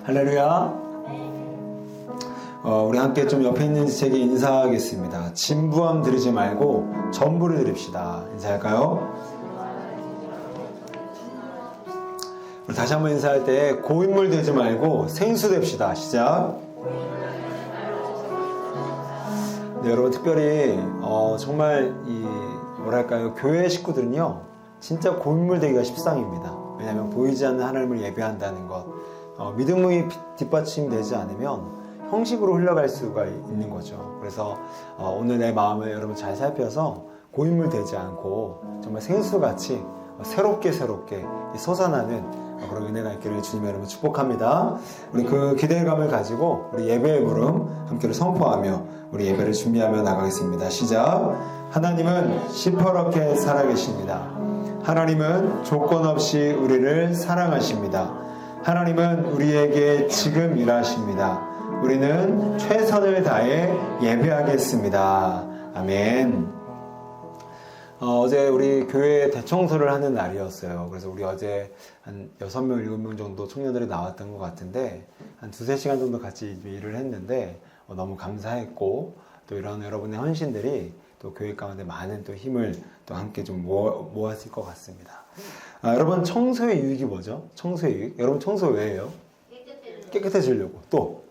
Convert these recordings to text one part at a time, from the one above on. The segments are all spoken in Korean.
할렐루야. 우리 함께 좀 옆에 있는 제게 인사하겠습니다. 진부함 드리지 말고 전부를 드립시다. 인사할까요? 우리 다시 한번 인사할 때 고인물 되지 말고 생수 됩시다. 시작. 네, 여러분 특별히 정말 뭐랄까요, 교회 식구들은요 진짜 고인물 되기가 십상입니다. 왜냐하면 보이지 않는 하나님을 예배한다는 것, 믿음이 뒷받침되지 않으면 형식으로 흘러갈 수가 있는 거죠. 그래서 오늘 내 마음을 여러분 잘 살펴서 고인물 되지 않고 정말 생수같이 새롭게 솟아나는 그런 은혜가 있기를 주님 여러분 축복합니다. 우리 그 기대감을 가지고 우리 예배의 부름 함께를 선포하며 우리 예배를 준비하며 나가겠습니다. 시작. 하나님은 시퍼렇게 살아계십니다. 하나님은 조건 없이 우리를 사랑하십니다. 하나님은 우리에게 지금 일하십니다. 우리는 최선을 다해 예배하겠습니다. 아멘. 어제 우리 교회 대청소를 하는 날이었어요. 그래서 우리 어제 한 6명, 7명 정도 청년들이 나왔던 것 같은데 한 2-3시간 정도 같이 일을 했는데 너무 감사했고 또 이런 여러분의 헌신들이 또 교회 가운데 많은 또 힘을 또 함께 좀 모았을 것 같습니다. 여러분 청소의 유익이 뭐죠? 청소의 유익? 여러분 청소 왜 해요? 깨끗해지려고. 또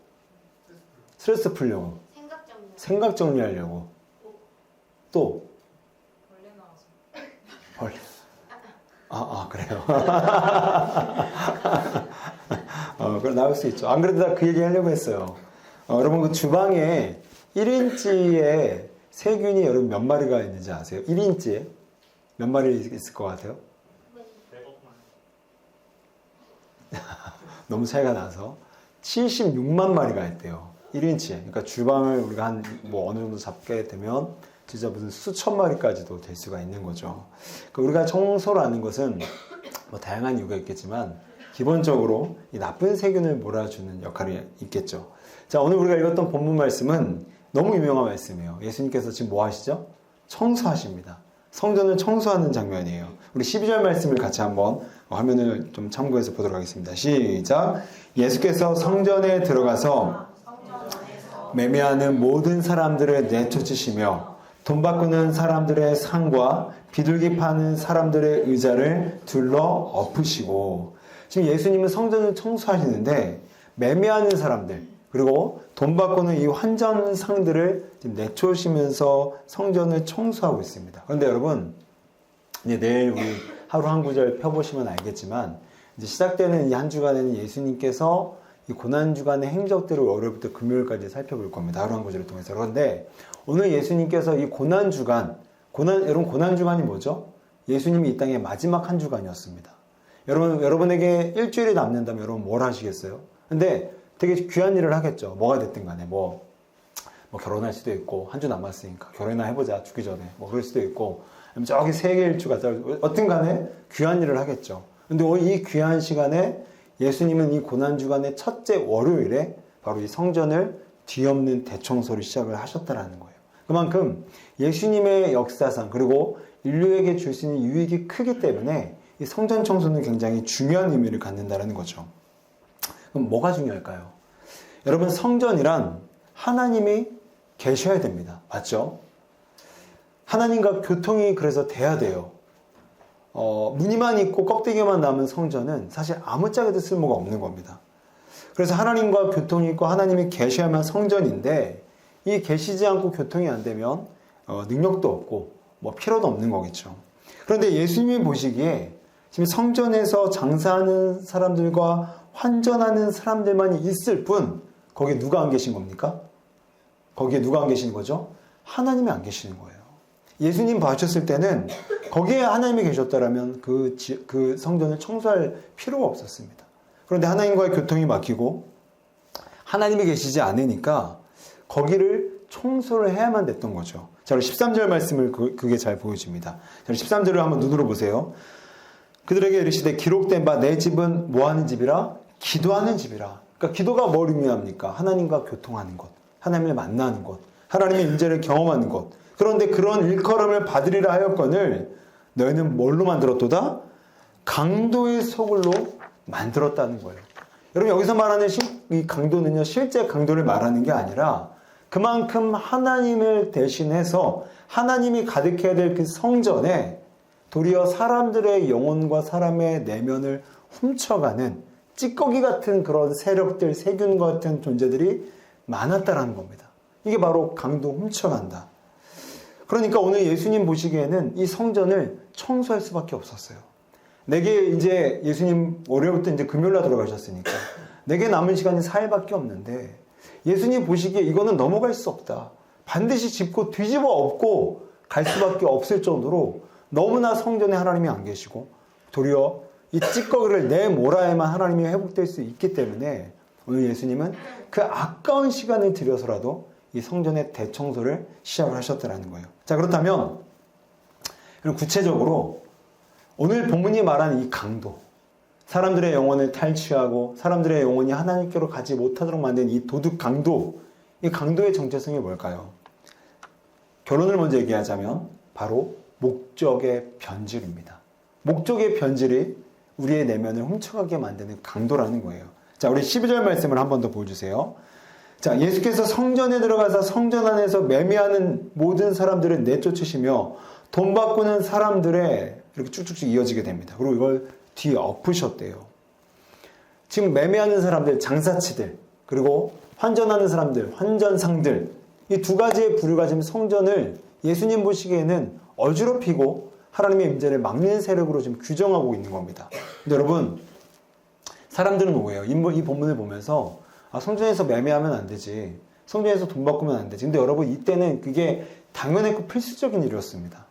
스트레스 풀려고. 생각 정리하려고. 또 벌레. 그래요. 그럼 나올 수 있죠. 안 그래도 나 그 얘기 하려고 했어요. 여러분 그 주방에 1인치에 세균이 여러분 몇 마리가 있는지 아세요? 1인치에 몇 마리 있을 것 같아요? 너무 차이가 나서 76만 마리가 있대요. 1인치에. 그러니까 주방을 우리가 한 어느 정도 잡게 되면 진짜 무슨 수천 마리까지도 될 수가 있는 거죠. 그러니까 우리가 청소라는 것은 다양한 이유가 있겠지만 기본적으로 이 나쁜 세균을 몰아주는 역할이 있겠죠. 자, 오늘 우리가 읽었던 본문 말씀은 너무 유명한 말씀이에요. 예수님께서 지금 뭐 하시죠? 청소하십니다. 성전을 청소하는 장면이에요. 우리 12절 말씀을 같이 한번 화면을 좀 참고해서 보도록 하겠습니다. 시작. 예수께서 성전에 들어가서 매매하는 모든 사람들을 내쫓으시며 돈 바꾸는 사람들의 상과 비둘기 파는 사람들의 의자를 둘러 엎으시고, 지금 예수님은 성전을 청소하시는데 매매하는 사람들 그리고 돈 바꾸는 이 환전상들을 지금 내쫓으시면서 성전을 청소하고 있습니다. 그런데 여러분 이제 내일 우리 하루 한 구절 펴보시면 알겠지만 이제 시작되는 이 한 주간에는 예수님께서 이 고난주간의 행적들을 월요일부터 금요일까지 살펴볼 겁니다. 하루 한 구절을 통해서. 그런데 오늘 예수님께서 이 여러분 고난주간이 뭐죠? 예수님이 이 땅의 마지막 한 주간이었습니다. 여러분에게 일주일이 남는다면 여러분 뭘 하시겠어요? 근데 되게 귀한 일을 하겠죠. 뭐가 됐든 간에 뭐 결혼할 수도 있고 한 주 남았으니까 결혼이나 해보자 죽기 전에 그럴 수도 있고 저기 세계 일주가 어떤 간에 귀한 일을 하겠죠. 근데 오늘 이 귀한 시간에 예수님은 이 고난주간의 첫째 월요일에 바로 이 성전을 뒤엎는 대청소를 시작을 하셨다라는 거예요. 그만큼 예수님의 역사상 그리고 인류에게 줄 수 있는 유익이 크기 때문에 이 성전 청소는 굉장히 중요한 의미를 갖는다는 거죠. 그럼 뭐가 중요할까요? 여러분 성전이란 하나님이 계셔야 됩니다. 맞죠? 하나님과 교통이 그래서 돼야 돼요. 무늬만 있고 껍데기만 남은 성전은 사실 아무짝에도 쓸모가 없는 겁니다. 그래서 하나님과 교통이 있고 하나님이 계셔야만 성전인데 이 계시지 않고 교통이 안 되면 능력도 없고 필요도 없는 거겠죠. 그런데 예수님이 보시기에 지금 성전에서 장사하는 사람들과 환전하는 사람들만이 있을 뿐 거기에 누가 안 계신 겁니까? 거기에 누가 안 계시는 거죠? 하나님이 안 계시는 거예요. 예수님 봐주셨을 때는 거기에 하나님이 계셨다라면 그 성전을 청소할 필요가 없었습니다. 그런데 하나님과의 교통이 막히고 하나님이 계시지 않으니까 거기를 청소를 해야만 됐던 거죠. 자, 13절 말씀을 그게 잘 보여집니다. 자, 13절을 한번 눈으로 보세요. 그들에게 이르시되 기록된 바 내 집은 뭐하는 집이라? 기도하는 집이라. 그러니까 기도가 뭘 의미합니까? 하나님과 교통하는 것, 하나님을 만나는 것, 하나님의 임재를 경험하는 것. 그런데 그런 일컬음을 받으리라 하였거늘 너희는 뭘로 만들었도다? 강도의 소굴로 만들었다는 거예요. 여러분 여기서 말하는 이 강도는요, 실제 강도를 말하는 게 아니라 그만큼 하나님을 대신해서 하나님이 가득해야 될 그 성전에 도리어 사람들의 영혼과 사람의 내면을 훔쳐가는 찌꺼기 같은 그런 세력들, 세균 같은 존재들이 많았다라는 겁니다. 이게 바로 강도 훔쳐간다. 그러니까 오늘 예수님 보시기에는 이 성전을 청소할 수밖에 없었어요. 내게 이제 예수님 월요일부터 이제 금요일날 돌아가셨으니까 내게 남은 시간이 4일밖에 없는데 예수님 보시기에 이거는 넘어갈 수 없다. 반드시 짚고 뒤집어 엎고 갈 수밖에 없을 정도로 너무나 성전에 하나님이 안 계시고 도리어 이 찌꺼기를 내몰아야만 하나님이 회복될 수 있기 때문에 오늘 예수님은 그 아까운 시간을 들여서라도 이 성전의 대청소를 시작을 하셨다는 거예요. 자, 그렇다면 구체적으로 오늘 본문이 말하는 이 강도, 사람들의 영혼을 탈취하고 사람들의 영혼이 하나님께로 가지 못하도록 만든 이 도둑 강도, 이 강도의 정체성이 뭘까요? 결론을 먼저 얘기하자면 바로 목적의 변질입니다. 목적의 변질이 우리의 내면을 훔쳐가게 만드는 강도라는 거예요. 자, 우리 12절 말씀을 한 번 더 보여주세요. 자, 예수께서 성전에 들어가서 성전 안에서 매매하는 모든 사람들을 내쫓으시며 돈 바꾸는 사람들의 이렇게 쭉쭉쭉 이어지게 됩니다. 그리고 이걸 뒤에 엎으셨대요. 지금 매매하는 사람들, 장사치들, 그리고 환전하는 사람들, 환전상들, 이 두 가지의 부류가 지금 성전을 예수님 보시기에는 어지럽히고 하나님의 임재를 막는 세력으로 지금 규정하고 있는 겁니다. 근데 여러분, 사람들은 오해요. 이 본문을 보면서 성전에서 매매하면 안 되지, 성전에서 돈 바꾸면 안 되지. 근데 여러분, 이때는 그게 당연했고 필수적인 일이었습니다.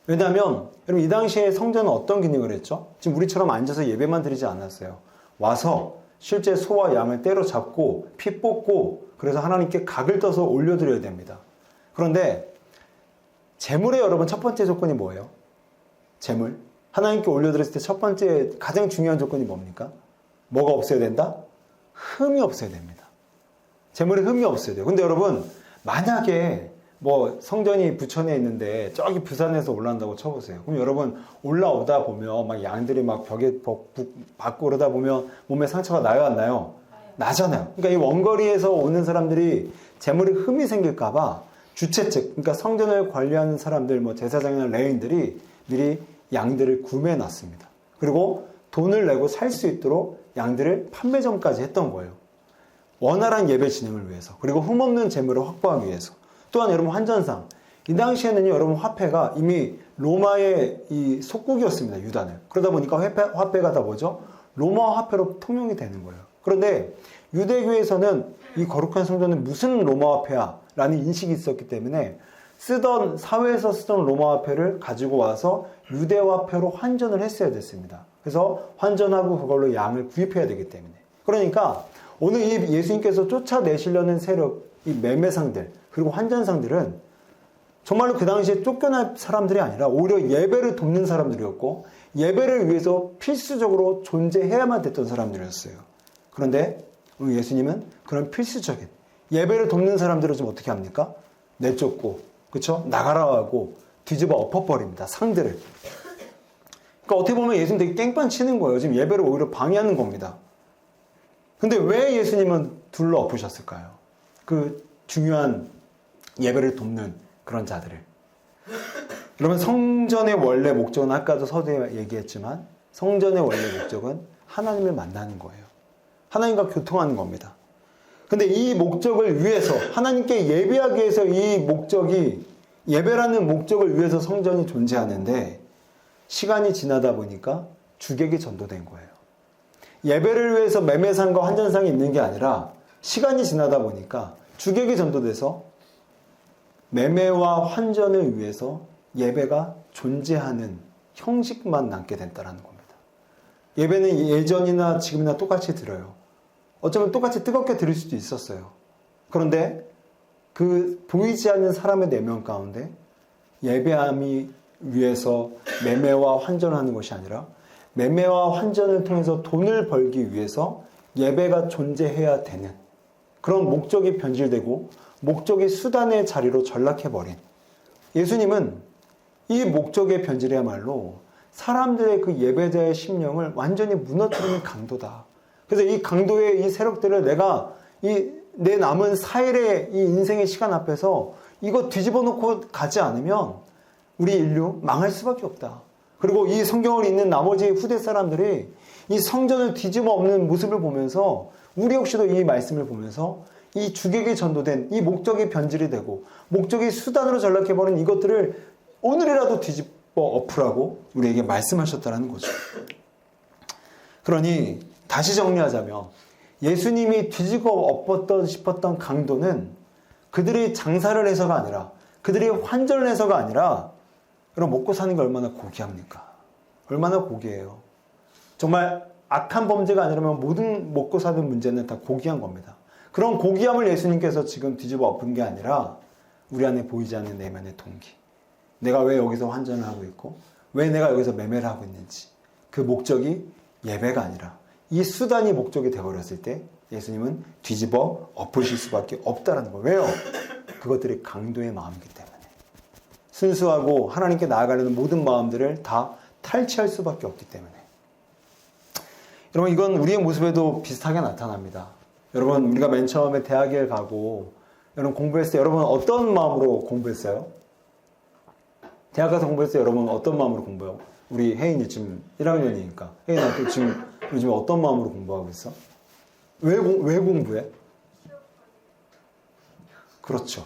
왜냐하면 여러분, 이 당시에 성전은 어떤 기능을 했죠? 지금 우리처럼 앉아서 예배만 드리지 않았어요. 와서 실제 소와 양을 때려잡고 피 뽑고 그래서 하나님께 각을 떠서 올려드려야 됩니다. 그런데 제물의 여러분 첫 번째 조건이 뭐예요? 제물. 하나님께 올려드렸을 때 첫 번째 가장 중요한 조건이 뭡니까? 뭐가 없어야 된다? 흠이 없어야 됩니다. 제물에 흠이 없어야 돼요. 근데 여러분, 만약에 성전이 부천에 있는데 저기 부산에서 올라온다고 쳐보세요. 그럼 여러분, 올라오다 보면 막 양들이 막 벽에 박고 그러다 보면 몸에 상처가 나요, 안 나요? 나잖아요. 그러니까 이 원거리에서 오는 사람들이 제물에 흠이 생길까봐 주최 측, 그러니까 성전을 관리하는 사람들, 제사장이나 레위인들이 미리 양들을 구매해 놨습니다. 그리고 돈을 내고 살 수 있도록 양들을 판매점까지 했던 거예요. 원활한 예배 진행을 위해서, 그리고 흠없는 제물을 확보하기 위해서. 또한 여러분, 환전상, 이 당시에는요, 여러분, 화폐가 이미 로마의 이 속국이었습니다. 유다는. 그러다 보니까 화폐가 다 뭐죠? 로마 화폐로 통용이 되는 거예요. 그런데 유대교에서는 이 거룩한 성전은 무슨 로마 화폐야? 라는 인식이 있었기 때문에 사회에서 쓰던 로마 화폐를 가지고 와서 유대 화폐로 환전을 했어야 됐습니다. 그래서 환전하고 그걸로 양을 구입해야 되기 때문에. 그러니까 오늘 이 예수님께서 쫓아내시려는 세력, 이 매매상들, 그리고 환전상들은 정말로 그 당시에 쫓겨날 사람들이 아니라 오히려 예배를 돕는 사람들이었고 예배를 위해서 필수적으로 존재해야만 됐던 사람들이었어요. 그런데 오늘 예수님은 그런 필수적인 예배를 돕는 사람들을 좀 어떻게 합니까? 내쫓고, 그쵸? 나가라 하고 뒤집어 엎어버립니다. 상들을. 그러니까 어떻게 보면 예수님 되게 깽판 치는 거예요. 지금 예배를 오히려 방해하는 겁니다. 근데 왜 예수님은 둘러 엎으셨을까요? 그 중요한 예배를 돕는 그런 자들을. 여러분, 성전의 원래 목적은 아까도 서두에 얘기했지만 성전의 원래 목적은 하나님을 만나는 거예요. 하나님과 교통하는 겁니다. 근데 이 목적을 위해서, 하나님께 예배하기 위해서 이 목적이, 예배라는 목적을 위해서 성전이 존재하는데 시간이 지나다 보니까 주객이 전도된 거예요. 예배를 위해서 매매상과 환전상이 있는 게 아니라 시간이 지나다 보니까 주객이 전도돼서 매매와 환전을 위해서 예배가 존재하는 형식만 남게 됐다는 겁니다. 예배는 예전이나 지금이나 똑같이 드려요. 어쩌면 똑같이 뜨겁게 드릴 수도 있었어요. 그런데 그 보이지 않는 사람의 내면 가운데 예배함이 위해서 매매와 환전하는 것이 아니라 매매와 환전을 통해서 돈을 벌기 위해서 예배가 존재해야 되는 그런 목적이 변질되고 목적이 수단의 자리로 전락해버린 예수님은 이 목적의 변질이야말로 사람들의 그 예배자의 심령을 완전히 무너뜨리는 강도다. 그래서 이 강도의 이 세력들을 내가 내 남은 4일의 이 인생의 시간 앞에서 이거 뒤집어 놓고 가지 않으면 우리 인류 망할 수밖에 없다. 그리고 이 성경을 읽는 나머지 후대 사람들이 이 성전을 뒤집어 엎는 모습을 보면서 우리 역시도 이 말씀을 보면서 이 주객이 전도된 이 목적이 변질이 되고 목적이 수단으로 전락해버린 이것들을 오늘이라도 뒤집어 엎으라고 우리에게 말씀하셨다는 거죠. 그러니 다시 정리하자면 예수님이 뒤집어 엎었던 싶었던 강도는 그들이 장사를 해서가 아니라 그들이 환전을 해서가 아니라 그럼 먹고 사는 게 얼마나 고귀합니까? 얼마나 고귀해요. 정말 악한 범죄가 아니라면 모든 먹고 사는 문제는 다 고귀한 겁니다. 그런 고귀함을 예수님께서 지금 뒤집어 엎은 게 아니라 우리 안에 보이지 않는 내면의 동기. 내가 왜 여기서 환전을 하고 있고 왜 내가 여기서 매매를 하고 있는지 그 목적이 예배가 아니라 이 수단이 목적이 되어버렸을 때 예수님은 뒤집어 엎으실 수밖에 없다는 거예요. 왜요? 그것들이 강도의 마음이기 때문에. 순수하고 하나님께 나아가려는 모든 마음들을 다 탈취할 수밖에 없기 때문에. 여러분 이건 우리의 모습에도 비슷하게 나타납니다. 여러분 우리가 맨 처음에 대학에 가고 여러분 공부했을 때 여러분 어떤 마음으로 공부했어요? 대학 가서 공부했을 때 여러분 어떤 마음으로 공부해요? 우리 혜인이 지금 1학년이니까 혜인아 또 지금 요즘 어떤 마음으로 공부하고 있어? 왜 공부해? 그렇죠.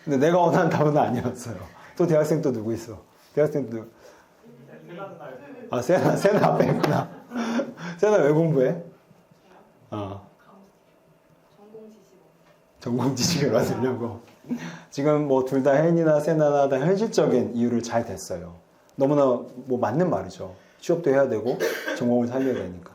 근데 내가 원하는 답은 아니었어요. 또 대학생 또 누구 있어? 대학생 또 아 세나 앞에 있구나. 세나 왜 공부해? 전공 지식을 얻으려고. 지금 뭐 둘 다 혜인이나 세나나 다 현실적인 이유를 잘 됐어요. 너무나 뭐 맞는 말이죠. 취업도 해야 되고 전공을 살려야 되니까.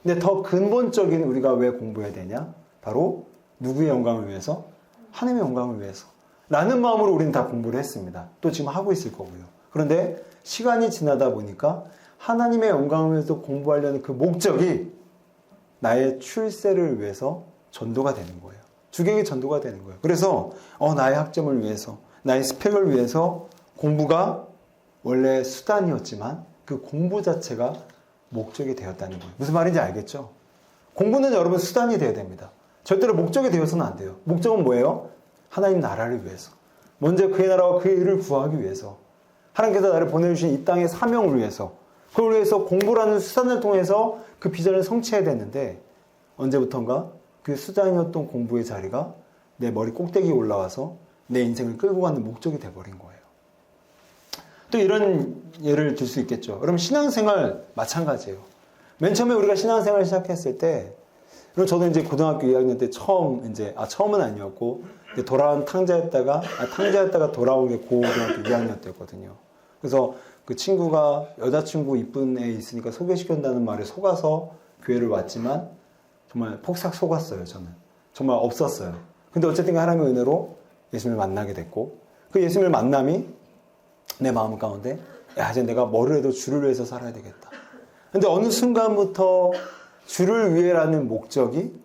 근데 더 근본적인 우리가 왜 공부해야 되냐? 바로 누구의 영광을 위해서? 하나님의 영광을 위해서. 라는 마음으로 우리는 다 공부를 했습니다. 또 지금 하고 있을 거고요. 그런데 시간이 지나다 보니까 하나님의 영광을 위해서 공부하려는 그 목적이 나의 출세를 위해서 전도가 되는 거예요. 주객이 전도가 되는 거예요. 그래서 나의 학점을 위해서, 나의 스펙을 위해서 공부가 원래 수단이었지만 그 공부 자체가 목적이 되었다는 거예요. 무슨 말인지 알겠죠? 공부는 여러분 수단이 되어야 됩니다. 절대로 목적이 되어서는 안 돼요. 목적은 뭐예요? 하나님 나라를 위해서. 먼저 그의 나라와 그의 의를 구하기 위해서. 하나님께서 나를 보내주신 이 땅의 사명을 위해서. 그걸 위해서 공부라는 수단을 통해서 그 비전을 성취해야 되는데 언제부턴가 그 수단이었던 공부의 자리가 내 머리 꼭대기에 올라와서 내 인생을 끌고 가는 목적이 돼버린 거예요. 또 이런 예를 들 수 있겠죠. 그럼 신앙생활 마찬가지예요. 맨 처음에 우리가 신앙생활 시작했을 때, 그리고 저도 이제 고등학교 2학년 때 처음은 아니었고, 돌아온 탕자였다가 돌아온 게 고등학교 2학년 때였거든요. 그래서 그 친구가 여자친구 이쁜 애 있으니까 소개시켜준다는 말에 속아서 교회를 왔지만, 정말 폭삭 속았어요, 저는. 정말 없었어요. 근데 어쨌든 하나님의 은혜로 예수님을 만나게 됐고, 그 예수님을 만남이 내 마음 가운데 이제 내가 뭐를 해도 주를 위해서 살아야 되겠다. 근데 어느 순간부터 주를 위해라는 목적이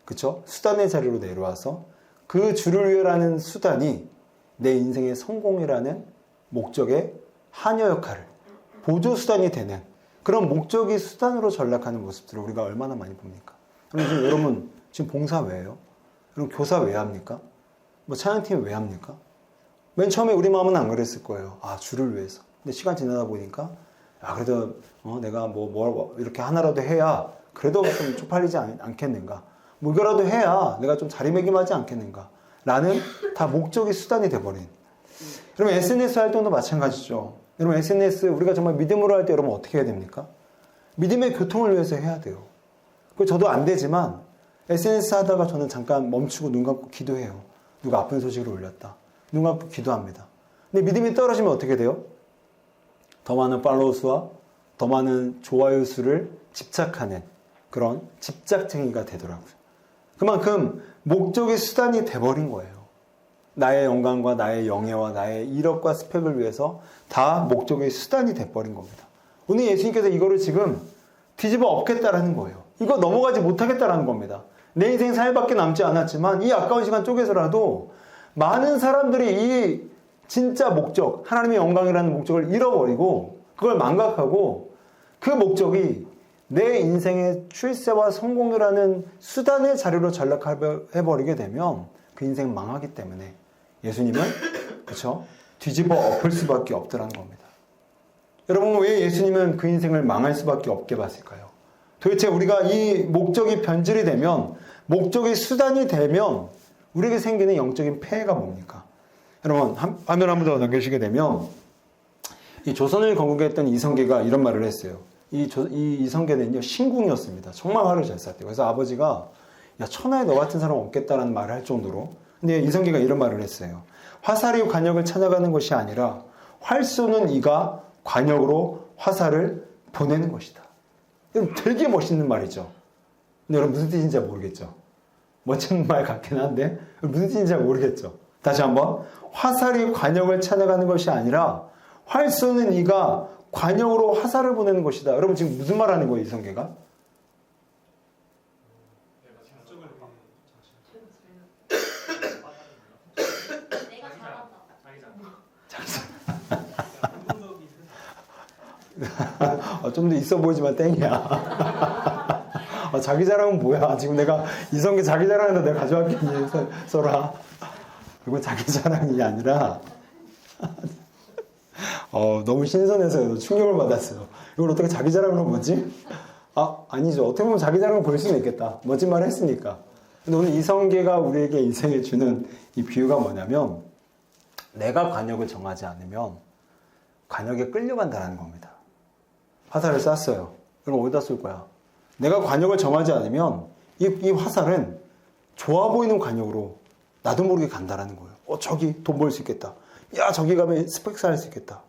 그쵸? 수단의 자리로 내려와서 그 주를 위해라는 수단이 내 인생의 성공이라는 목적의 하녀 역할을 보조 수단이 되는 그런 목적이 수단으로 전락하는 모습들을 우리가 얼마나 많이 봅니까? 여러분 지금 봉사 왜 해요? 여러분 교사 왜 합니까? 뭐 찬양팀 왜 합니까? 맨 처음에 우리 마음은 안 그랬을 거예요. 주를 위해서. 근데 시간 지나다 보니까 그래도 내가 뭐 이렇게 하나라도 해야 그래도 좀 쪽팔리지 않겠는가. 뭐 이거라도 해야 내가 좀 자리매김하지 않겠는가. 라는 다 목적이 수단이 돼버린. 여러분 SNS 활동도 마찬가지죠. 여러분 SNS 우리가 정말 믿음으로 할 때 여러분 어떻게 해야 됩니까? 믿음의 교통을 위해서 해야 돼요. 그 저도 안 되지만 SNS 하다가 저는 잠깐 멈추고 눈 감고 기도해요. 누가 아픈 소식을 올렸다. 눈 감고 기도합니다. 근데 믿음이 떨어지면 어떻게 돼요? 더 많은 팔로우 수와 더 많은 좋아요 수를 집착하는 그런 집착쟁이가 되더라고요. 그만큼 목적의 수단이 돼버린 거예요. 나의 영광과 나의 영예와 나의 이력과 스펙을 위해서 다 목적의 수단이 돼버린 겁니다. 오늘 예수님께서 이거를 지금 뒤집어 엎겠다라는 거예요. 이거 넘어가지 못하겠다라는 겁니다. 내 인생 4일밖에 남지 않았지만 이 아까운 시간 쪽에서라도 많은 사람들이 이 진짜 목적, 하나님의 영광이라는 목적을 잃어버리고 그걸 망각하고 그 목적이 내 인생의 출세와 성공이라는 수단의 자료로 전락해버리게 되면 그 인생 망하기 때문에 예수님은 그렇죠? 뒤집어 엎을 수밖에 없더라는 겁니다. 여러분, 왜 예수님은 그 인생을 망할 수밖에 없게 봤을까요? 도대체 우리가 이 목적이 변질이 되면, 목적이 수단이 되면 우리에게 생기는 영적인 폐해가 뭡니까? 여러분, 화면 한 번 더 넘겨주시게 되면 이 조선을 건국했던 이성계가 이런 말을 했어요. 이 이성계는요, 신궁이었습니다. 정말 화를 잘 쐈대요. 그래서 아버지가 야, 천하에 너 같은 사람 없겠다라는 말을 할 정도로. 근데 이성계가 이런 말을 했어요. 화살이 관역을 찾아가는 것이 아니라 활 쏘는 이가 관역으로 화살을 보내는 것이다. 이건 되게 멋있는 말이죠. 근데 여러분 무슨 뜻인지 잘 모르겠죠. 멋진 말 같긴 한데 무슨 뜻인지 잘 모르겠죠. 다시 한번, 화살이 관역을 찾아가는 것이 아니라 활 쏘는 이가 관역으로 화살을 보내는 것이다. 여러분 지금 무슨 말 하는 거예요, 이성계가? 좀 더 있어 보이지만 땡이야. 자기 자랑은 뭐야? 지금 내가 이성계 자기 자랑인데 내가 가져왔겠니? 써라. 그리고 자기 자랑이 아니라 너무 신선해서 충격을 받았어요. 이걸 어떻게 자기 자랑으로 보지? 아니죠. 어떻게 보면 자기 자랑을 볼 수는 있겠다. 멋진 말을 했으니까. 근데 오늘 이성계가 우리에게 인생에 주는 이 비유가 뭐냐면, 내가 관역을 정하지 않으면 관역에 끌려간다는 겁니다. 화살을 쐈어요. 그럼 어디다 쏠 거야? 내가 관역을 정하지 않으면 이 화살은 좋아 보이는 관역으로 나도 모르게 간다라는 거예요. 저기 돈 벌 수 있겠다. 야, 저기 가면 스펙 쌓을 수 있겠다.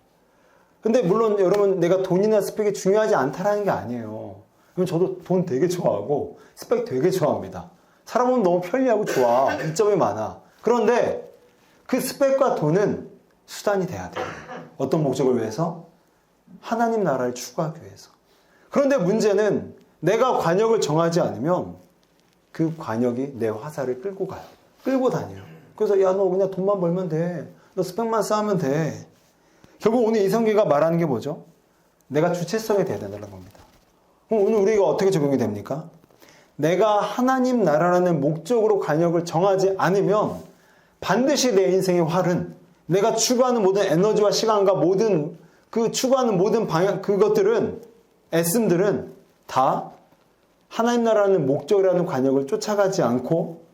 근데 물론 여러분, 내가 돈이나 스펙이 중요하지 않다라는 게 아니에요. 저도 돈 되게 좋아하고 스펙 되게 좋아합니다. 살아보면 너무 편리하고 좋아. 이점이 많아. 그런데 그 스펙과 돈은 수단이 돼야 돼요. 어떤 목적을 위해서? 하나님 나라를 추구하기 위해서. 그런데 문제는 내가 관역을 정하지 않으면 그 관역이 내 화살을 끌고 가요. 끌고 다녀요. 그래서 야, 너 그냥 돈만 벌면 돼. 너 스펙만 쌓으면 돼. 결국 오늘 이성계가 말하는 게 뭐죠? 내가 주체성이 돼야 된다는 겁니다. 그럼 오늘 우리가 어떻게 적용이 됩니까? 내가 하나님 나라라는 목적으로 관역을 정하지 않으면 반드시 내 인생의 활은, 내가 추구하는 모든 에너지와 시간과 모든 그 추구하는 모든 방향, 그것들은, 애씀들은 다 하나님 나라라는 목적이라는 관역을 쫓아가지 않고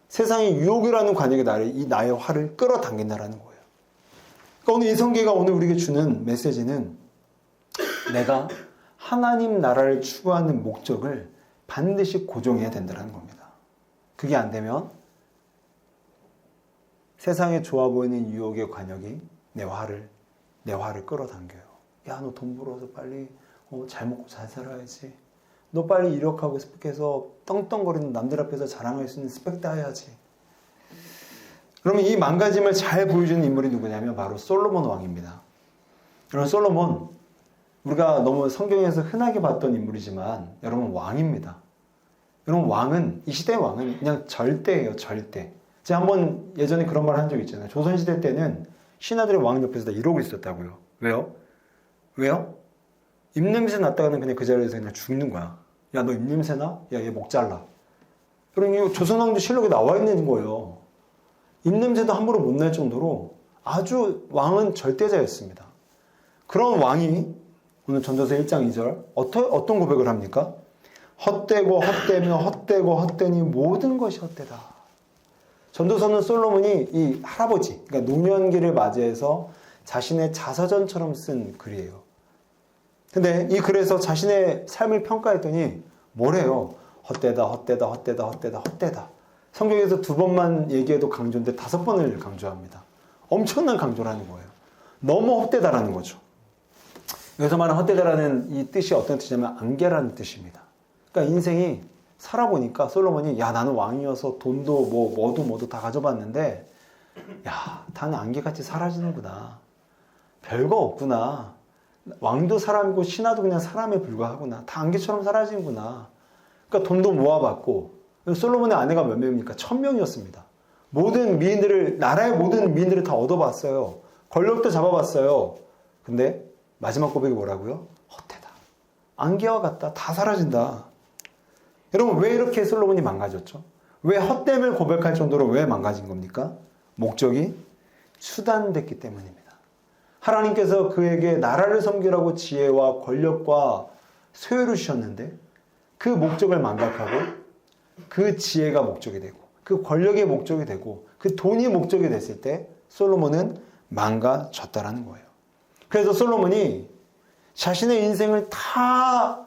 세상의 유혹이라는 관역에 나의 활을 끌어당긴다라는 거예요. 그러니까 오늘 이성계가 오늘 우리에게 주는 메시지는, 내가 하나님 나라를 추구하는 목적을 반드시 고정해야 된다는 겁니다. 그게 안 되면 세상에 좋아 보이는 유혹의 관역이 내 화를 끌어당겨요. 야, 너 돈 벌어서 빨리 잘 먹고 잘 살아야지. 너 빨리 이력하고 스펙해서 떵떵거리는 남들 앞에서 자랑할 수 있는 스펙 따야지. 그러면 이 망가짐을 잘 보여주는 인물이 누구냐면 바로 솔로몬 왕입니다. 여러분, 솔로몬, 우리가 너무 성경에서 흔하게 봤던 인물이지만 여러분, 왕입니다. 여러분, 왕은, 이 시대의 왕은 그냥 절대예요, 절대. 제가 한번 예전에 그런 말 한 적 있잖아요. 조선시대 때는 신하들이 왕 옆에서 다 이러고 있었다고요. 왜요? 입냄새 났다가는 그냥 그 자리에서 그냥 죽는 거야. 야, 너 입냄새 나? 야, 얘 목 잘라. 그러니 조선왕조 실록에 나와 있는 거예요. 입냄새도 함부로 못 낼 정도로 아주 왕은 절대자였습니다. 그런 왕이 오늘 전도서 1장 2절 어떤 고백을 합니까? 헛되고 헛되며 헛되고 헛되니 모든 것이 헛되다. 전도서는 솔로몬이 이 할아버지, 그러니까 노년기를 맞이해서 자신의 자서전처럼 쓴 글이에요. 근데 이 글에서 자신의 삶을 평가했더니 뭐래요? 헛되다, 헛되다, 헛되다, 헛되다, 헛되다. 성경에서 2번만 얘기해도 강조인데 5번을 강조합니다. 엄청난 강조라는 거예요. 너무 헛되다라는 거죠. 여기서 말하는 헛되다라는 이 뜻이 어떤 뜻이냐면 안개라는 뜻입니다. 그러니까 인생이 살아보니까 솔로몬이, 야, 나는 왕이어서 돈도 뭐도 다 가져봤는데, 야, 다는 안개같이 사라지는구나. 별거 없구나. 왕도 사람이고 신하도 그냥 사람에 불과하구나. 다 안개처럼 사라지는구나. 그러니까 돈도 모아봤고, 솔로몬의 아내가 몇 명입니까? 1000명이었습니다. 나라의 모든 미인들을 다 얻어봤어요. 권력도 잡아봤어요. 근데 마지막 고백이 뭐라고요? 헛되다. 안개와 같다. 다 사라진다. 여러분, 왜 이렇게 솔로몬이 망가졌죠? 왜 헛됨을 고백할 정도로 왜 망가진 겁니까? 목적이 수단됐기 때문입니다. 하나님께서 그에게 나라를 섬기라고 지혜와 권력과 소유를 주셨는데 그 목적을 망각하고 그 지혜가 목적이 되고 그 권력의 목적이 되고 그 돈이 목적이 됐을 때 솔로몬은 망가졌다라는 거예요. 그래서 솔로몬이 자신의 인생을 다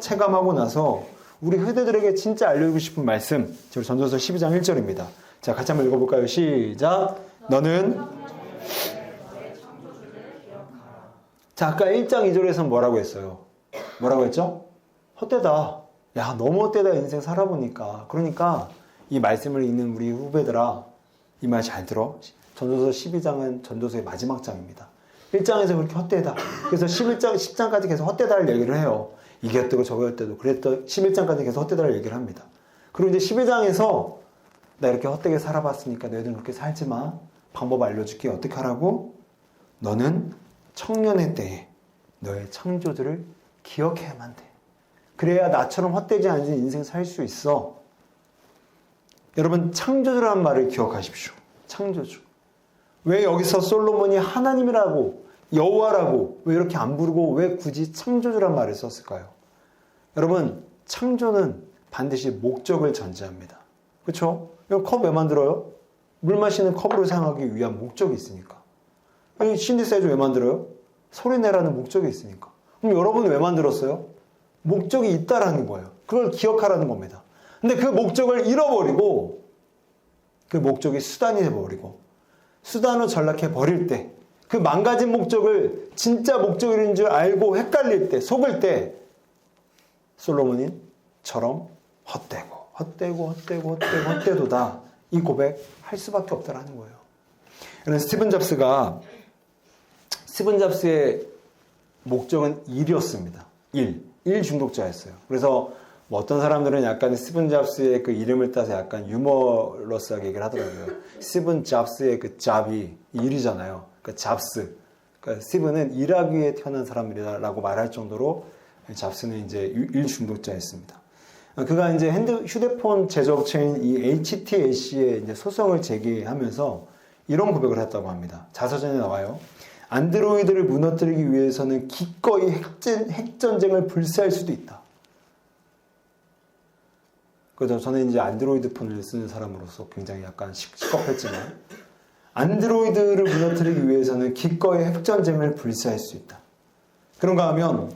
체감하고 나서 우리 후대들에게 진짜 알려주고 싶은 말씀, 전도서 12장 1절입니다. 자, 같이 한번 읽어볼까요? 시작. 너는 자, 아까 1장 2절에서 뭐라고 했어요? 뭐라고 했죠? 헛되다. 야, 너무 헛되다 인생 살아보니까. 그러니까 이 말씀을 읽는 우리 후배들아, 이 말 잘 들어. 전도서 12장은 전도서의 마지막 장입니다. 1장에서 그렇게 헛되다. 그래서 11장, 10장까지 계속 헛되다를 얘기를 해요. 이게 헛되고 저게 헛되고 그랬던 11장까지 계속 헛되다를 얘기를 합니다. 그리고 이제 12장에서 나 이렇게 헛되게 살아봤으니까 너희들은 그렇게 살지 마. 방법 알려줄게. 어떻게 하라고? 너는 청년의 때에 너의 창조주를 기억해야만 돼. 그래야 나처럼 헛되지 않은 인생 살 수 있어. 여러분, 창조주라는 말을 기억하십시오. 창조주. 왜 여기서 솔로몬이 하나님이라고 여호와라고 왜 이렇게 안 부르고 왜 굳이 창조주란 말을 썼을까요? 여러분, 창조는 반드시 목적을 전제합니다. 그렇죠? 컵 왜 만들어요? 물 마시는 컵으로 사용하기 위한 목적이 있으니까. 신디사이즈 왜 만들어요? 소리 내라는 목적이 있으니까. 그럼 여러분은 왜 만들었어요? 목적이 있다라는 거예요. 그걸 기억하라는 겁니다. 근데 그 목적을 잃어버리고 그 목적이 수단이 돼버리고 수단으로 전락해 버릴 때 그 망가진 목적을 진짜 목적인 줄 알고 헷갈릴 때 속을 때 솔로몬처럼 헛되도다 이 고백 할 수밖에 없다라는 거예요. 여러분, 스티븐 잡스의 목적은 일이었습니다. 일 중독자였어요. 그래서 뭐 어떤 사람들은 약간 스티븐 잡스의 그 이름을 따서 약간 유머러스하게 얘기를 하더라고요. 스티븐 잡스의 그 잡이 일이잖아요. 그 잡스. 그러니까 스티븐은 일하기 위해 태어난 사람이라고 말할 정도로 잡스는 이제 일 중독자였습니다. 그가 이제 휴대폰 제조업체인 이 HTAC에 이제 소송을 제기하면서 이런 고백을 했다고 합니다. 자서전에 나와요. 안드로이드를 무너뜨리기 위해서는 기꺼이 핵전쟁을 불사할 수도 있다. 그래서 저는 이제 안드로이드 폰을 쓰는 사람으로서 굉장히 약간 시겁했지만 안드로이드를 무너뜨리기 위해서는 기꺼이 핵전쟁을 불사할 수 있다. 그런가 하면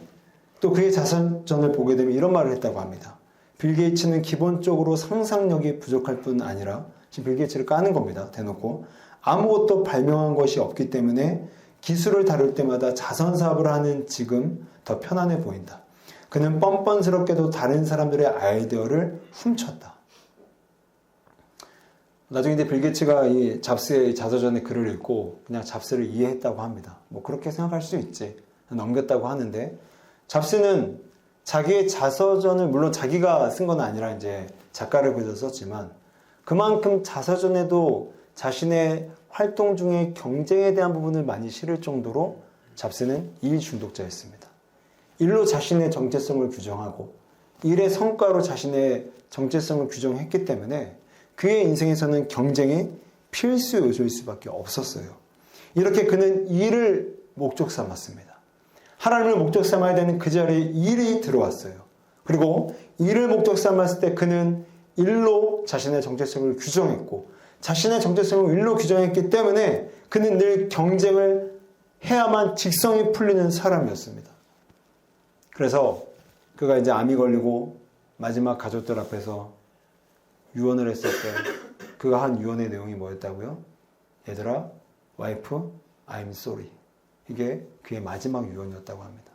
또 그의 자서전을 보게 되면 이런 말을 했다고 합니다. 빌 게이츠는 기본적으로 상상력이 부족할 뿐 아니라 지금 빌 게이츠를 까는 겁니다. 대놓고 아무것도 발명한 것이 없기 때문에 기술을 다룰 때마다 자선 사업을 하는 지금 더 편안해 보인다. 그는 뻔뻔스럽게도 다른 사람들의 아이디어를 훔쳤다. 나중에 이제 빌 게이츠가 이 잡스의 자서전의 글을 읽고 그냥 잡스를 이해했다고 합니다. 뭐 그렇게 생각할 수 있지. 넘겼다고 하는데 잡스는 자기의 자서전을 물론 자기가 쓴 건 아니라 이제 작가를 빌려 썼지만 그만큼 자서전에도 자신의 활동 중에 경쟁에 대한 부분을 많이 실을 정도로 잡스는 일 중독자였습니다. 일로 자신의 정체성을 규정하고 일의 성과로 자신의 정체성을 규정했기 때문에 그의 인생에서는 경쟁이 필수 요소일 수밖에 없었어요. 이렇게 그는 일을 목적 삼았습니다. 하나님을 목적 삼아야 되는 그 자리에 일이 들어왔어요. 그리고 일을 목적 삼았을 때 그는 일로 자신의 정체성을 규정했고 자신의 정체성을 일로 규정했기 때문에 그는 늘 경쟁을 해야만 직성이 풀리는 사람이었습니다. 그래서 그가 이제 암이 걸리고 마지막 가족들 앞에서 유언을 했을 때 그가 한 유언의 내용이 뭐였다고요? 얘들아, 와이프, I'm sorry. 이게 그의 마지막 유언이었다고 합니다.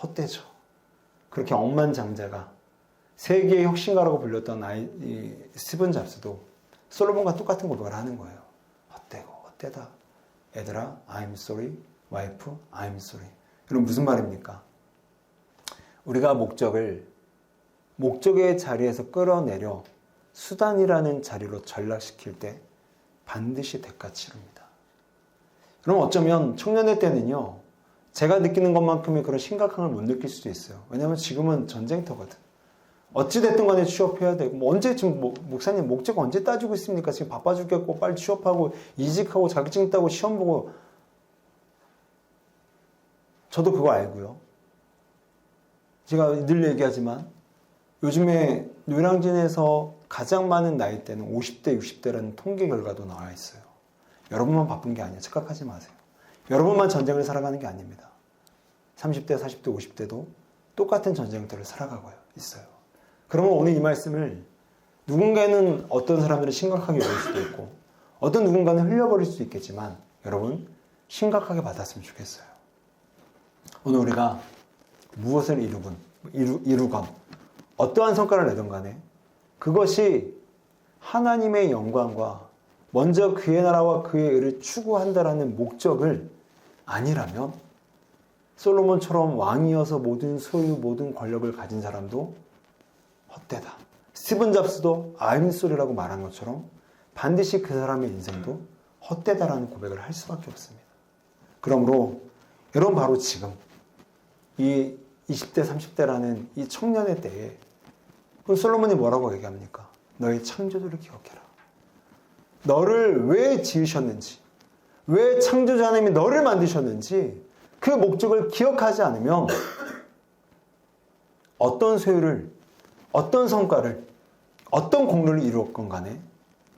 헛되죠. 그렇게 억만장자가 세계의 혁신가라고 불렸던 스티븐 잡스도 솔로몬과 똑같은 고백을 하는 거예요. 헛되다. 얘들아, I'm sorry. 와이프, I'm sorry. 이건 무슨 말입니까? 우리가 목적의 자리에서 끌어내려 수단이라는 자리로 전락시킬 때 반드시 대가 치릅니다. 그럼 어쩌면 청년의 때는요, 제가 느끼는 것만큼의 그런 심각함을 못 느낄 수도 있어요. 왜냐하면 지금은 전쟁터거든. 어찌됐든 간에 취업해야 되고, 뭐 언제 지금 목사님 목적 언제 따지고 있습니까? 지금 바빠 죽겠고, 빨리 취업하고, 이직하고, 자격증 따고, 시험 보고. 저도 그거 알고요. 제가 늘 얘기하지만, 요즘에 노량진에서 가장 많은 나이대는 50대, 60대라는 통계 결과도 나와 있어요. 여러분만 바쁜 게 아니에요. 착각하지 마세요. 여러분만 전쟁을 살아가는 게 아닙니다. 30대, 40대, 50대도 똑같은 전쟁터를 살아가고 있어요. 그러면 오늘 이 말씀을 누군가는 어떤 사람들은 심각하게 여길 수도 있고 어떤 누군가는 흘려버릴 수도 있겠지만 여러분 심각하게 받았으면 좋겠어요. 오늘 우리가 무엇을 이루건 어떠한 성과를 내든 간에 그것이 하나님의 영광과 먼저 그의 나라와 그의 의를 추구한다라는 목적을 아니라면 솔로몬처럼 왕이어서 모든 소유, 모든 권력을 가진 사람도 헛되다. 스티븐 잡스도 I'm sorry라고 말한 것처럼 반드시 그 사람의 인생도 헛되다라는 고백을 할 수밖에 없습니다. 그러므로 여러분 바로 지금 이 20대, 30대라는 이 청년의 때에 솔로몬이 뭐라고 얘기합니까? 너의 창조주를 기억해라. 너를 왜 지으셨는지, 왜 창조주 하나님이 너를 만드셨는지 그 목적을 기억하지 않으면 어떤 소유를, 어떤 성과를, 어떤 공로를 이루었건 간에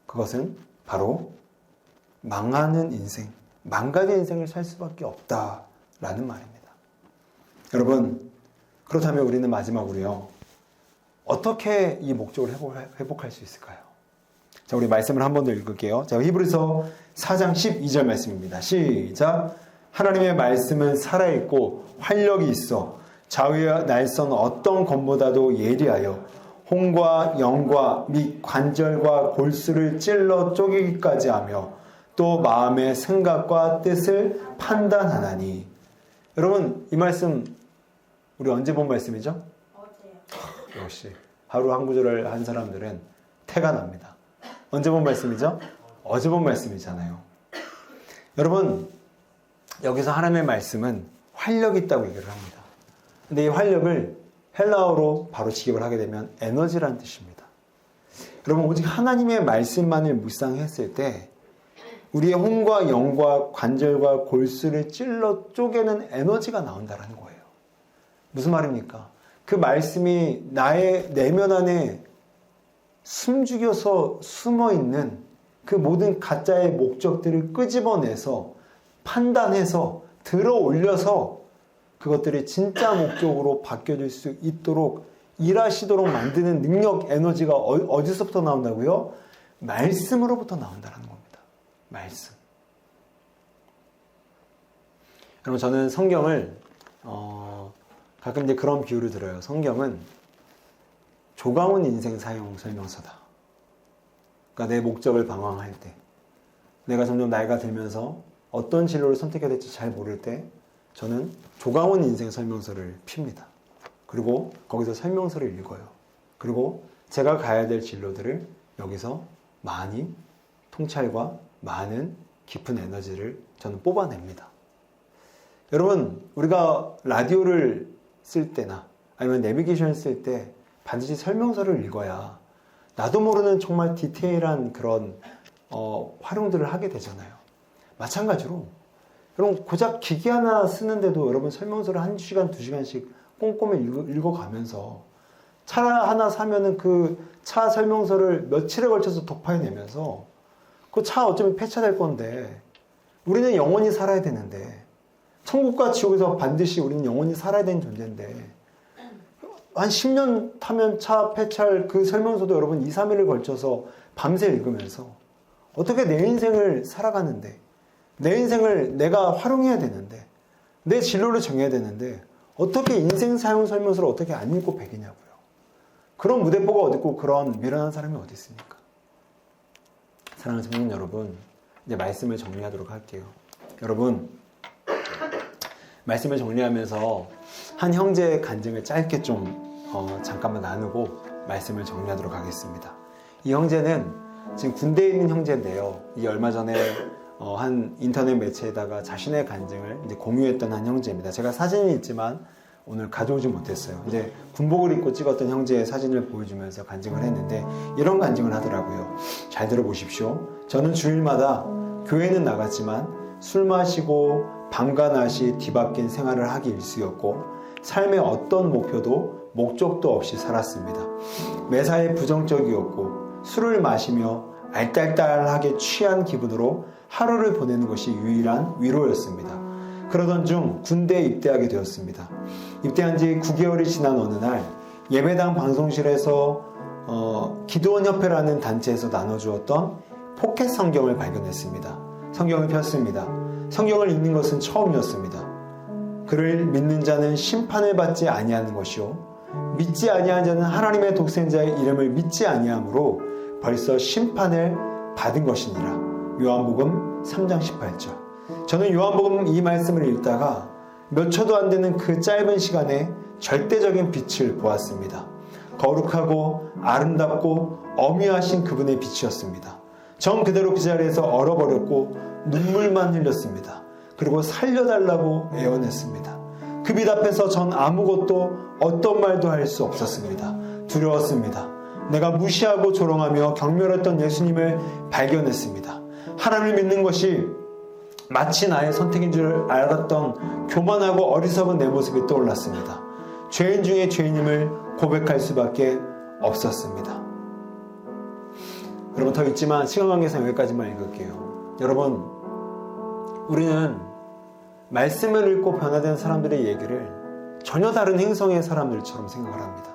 그것은 바로 망하는 인생, 망가진 인생을 살 수밖에 없다라는 말입니다. 여러분, 그렇다면 우리는 마지막으로요, 어떻게 이 목적을 회복할 수 있을까요? 자, 우리 말씀을 한 번 더 읽을게요. 자, 히브리서 4장 12절 말씀입니다. 시작. 하나님의 말씀은 살아있고 활력이 있어 좌우의 날선 어떤 검보다도 예리하여 혼과 영과 및 관절과 골수를 찔러 쪼개기까지 하며 또 마음의 생각과 뜻을 판단하나니. 여러분, 이 말씀 우리 언제 본 말씀이죠? 어제요. 역시 하루 한 구절을 한 사람들은 태가 납니다. 언제 본 말씀이죠? 어제 본 말씀이잖아요. 여러분, 여기서 하나님의 말씀은 활력이 있다고 얘기를 합니다. 근데 이 활력을 헬라어로 바로 직역을 하게 되면 에너지라는 뜻입니다. 여러분, 오직 하나님의 말씀만을 묵상했을 때 우리의 혼과 영과 관절과 골수를 찔러 쪼개는 에너지가 나온다는 거예요. 무슨 말입니까? 그 말씀이 나의 내면 안에 숨죽여서 숨어있는 그 모든 가짜의 목적들을 끄집어내서 판단해서 들어 올려서 그것들이 진짜 목적으로 바뀌어질 수 있도록 일하시도록 만드는 능력, 에너지가 어디서부터 나온다고요? 말씀으로부터 나온다는 겁니다. 말씀. 여러분, 저는 성경을 가끔 이제 그런 비유를 들어요. 성경은 조강훈 인생 사용 설명서다. 그러니까 내 목적을 방황할 때, 내가 점점 나이가 들면서 어떤 진로를 선택해야 될지 잘 모를 때 저는 조강훈 인생 설명서를 핍니다. 그리고 거기서 설명서를 읽어요. 그리고 제가 가야 될 진로들을 여기서 많이 통찰과 많은 깊은 에너지를 저는 뽑아냅니다. 여러분, 우리가 라디오를 쓸 때나 아니면 내비게이션을 쓸 때 반드시 설명서를 읽어야 나도 모르는 정말 디테일한 그런 활용들을 하게 되잖아요. 마찬가지로 여러분, 고작 기기 하나 쓰는데도 여러분 설명서를 1시간, 2시간씩 꼼꼼히 읽어가면서 차 하나 사면은 그 차 설명서를 며칠에 걸쳐서 도파해내면서 그 차 어쩌면 폐차될 건데 우리는 영원히 살아야 되는데 천국과 지옥에서 반드시 우리는 영원히 살아야 되는 존재인데 한 10년 타면 차 폐차할 그 설명서도 여러분 2, 3일을 걸쳐서 밤새 읽으면서 어떻게 내 인생을 살아가는데 내 인생을 내가 활용해야 되는데 내 진로를 정해야 되는데 어떻게 인생 사용 설명서를 어떻게 안 읽고 배기냐고요. 그런 무대뽀가 어디 있고 그런 미련한 사람이 어디 있습니까? 사랑하는 청년 여러분, 이제 말씀을 정리하도록 할게요. 여러분, 말씀을 정리하면서 한 형제의 간증을 짧게 좀 잠깐만 나누고 말씀을 정리하도록 하겠습니다. 이 형제는 지금 군대에 있는 형제인데요. 이 얼마 전에 한 인터넷 매체에다가 자신의 간증을 이제 공유했던 한 형제입니다. 제가 사진이 있지만 오늘 가져오지 못했어요. 이제 군복을 입고 찍었던 형제의 사진을 보여주면서 간증을 했는데 이런 간증을 하더라고요. 잘 들어보십시오. 저는 주일마다 교회는 나갔지만 술 마시고 밤과 낮이 뒤바뀐 생활을 하기 일쑤였고 삶의 어떤 목표도 목적도 없이 살았습니다. 매사에 부정적이었고 술을 마시며 알딸딸하게 취한 기분으로 하루를 보내는 것이 유일한 위로였습니다. 그러던 중 군대에 입대하게 되었습니다. 입대한 지 9개월이 지난 어느 날 예배당 방송실에서 기도원협회라는 단체에서 나눠주었던 포켓 성경을 발견했습니다. 성경을 폈습니다. 성경을 읽는 것은 처음이었습니다. 그를 믿는 자는 심판을 받지 아니하는 것이요 믿지 아니하는 자는 하나님의 독생자의 이름을 믿지 아니하므로 벌써 심판을 받은 것이니라. 요한복음 3장 18절. 저는 요한복음 이 말씀을 읽다가 몇 초도 안 되는 그 짧은 시간에 절대적인 빛을 보았습니다. 거룩하고 아름답고 어미하신 그분의 빛이었습니다. 정 그대로 그 자리에서 얼어버렸고 눈물만 흘렸습니다. 그리고 살려달라고 애원했습니다. 그 빛 앞에서 전 아무것도 어떤 말도 할 수 없었습니다. 두려웠습니다. 내가 무시하고 조롱하며 경멸했던 예수님을 발견했습니다. 하나님을 믿는 것이 마치 나의 선택인 줄 알았던 교만하고 어리석은 내 모습이 떠올랐습니다. 죄인 중에 죄인임을 고백할 수밖에 없었습니다. 여러분 더 있지만 시간 관계상 여기까지만 읽을게요. 여러분 우리는 말씀을 읽고 변화된 사람들의 얘기를 전혀 다른 행성의 사람들처럼 생각을 합니다.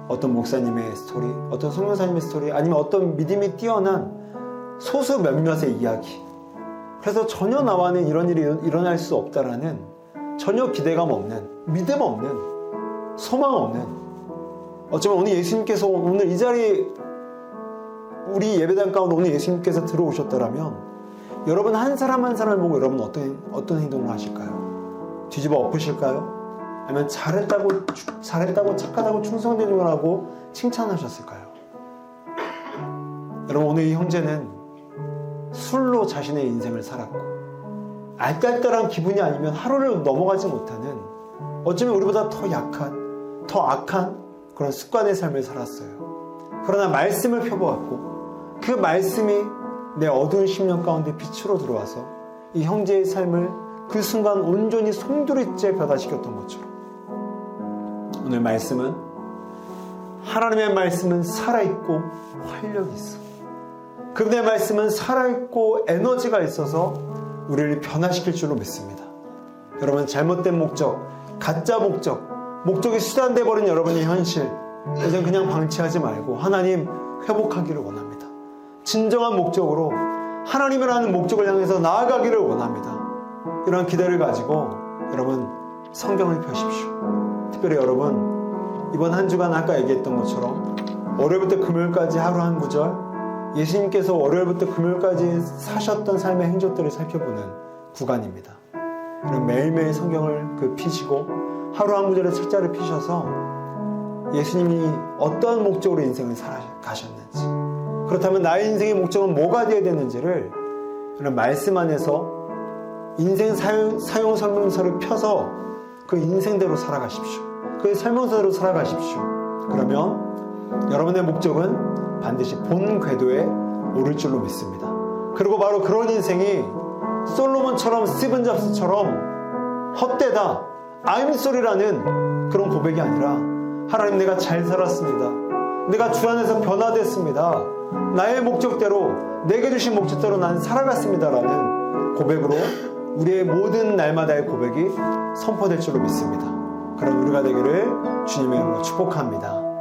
어떤 목사님의 스토리, 어떤 성령사님의 스토리, 아니면 어떤 믿음이 뛰어난 소수 몇몇의 이야기. 그래서 전혀 나와는 이런 일이 일어날 수 없다라는 전혀 기대감 없는, 믿음 없는, 소망 없는. 어쩌면 오늘 예수님께서 오늘 이 자리에 우리 예배당 가운데 오늘 예수님께서 들어오셨더라면 여러분 한 사람 한 사람을 보고 여러분 어떤 행동을 하실까요? 뒤집어 엎으실까요? 아니면 잘했다고 착하다고 충성되는 거라고 칭찬하셨을까요? 여러분 오늘 이 형제는 술로 자신의 인생을 살았고 알딸딸한 기분이 아니면 하루를 넘어가지 못하는 어쩌면 우리보다 더 약한 더 악한 그런 습관의 삶을 살았어요. 그러나 말씀을 펴보았고 그 말씀이 내 어두운 심령 가운데 빛으로 들어와서 이 형제의 삶을 그 순간 온전히 송두리째 변화시켰던 것처럼 오늘 말씀은 하나님의 말씀은 살아있고 활력이 있어. 그분의 말씀은 살아있고 에너지가 있어서 우리를 변화시킬 줄로 믿습니다. 여러분 잘못된 목적, 가짜 목적이 수단돼 버린 여러분의 현실 이제 그냥 방치하지 말고 하나님 회복하기를 원합니다. 진정한 목적으로 하나님을 하는 목적을 향해서 나아가기를 원합니다. 이런 기대를 가지고 여러분 성경을 펴십시오. 특별히 여러분 이번 한 주간 아까 얘기했던 것처럼 월요일부터 금요일까지 하루 한 구절 예수님께서 월요일부터 금요일까지 사셨던 삶의 행적들을 살펴보는 구간입니다. 그럼 매일매일 성경을 피시고 하루 한 구절의 책자를 피셔서 예수님이 어떤 목적으로 인생을 살아가셨는지 그렇다면 나의 인생의 목적은 뭐가 되어야 되는지를 그런 말씀 안에서 인생 사용 설명서를 펴서 그 인생대로 살아가십시오. 그 설명서대로 살아가십시오. 그러면 여러분의 목적은 반드시 본 궤도에 오를 줄로 믿습니다. 그리고 바로 그런 인생이 솔로몬처럼 스티븐 잡스처럼 헛되다 I'm sorry라는 그런 고백이 아니라 하나님 내가 잘 살았습니다. 내가 주 안에서 변화됐습니다. 나의 목적대로 내게 주신 목적대로 난 살아갔습니다 라는 고백으로 우리의 모든 날마다의 고백이 선포될 줄로 믿습니다. 그럼 우리가 되기를 주님의 이름으로 축복합니다.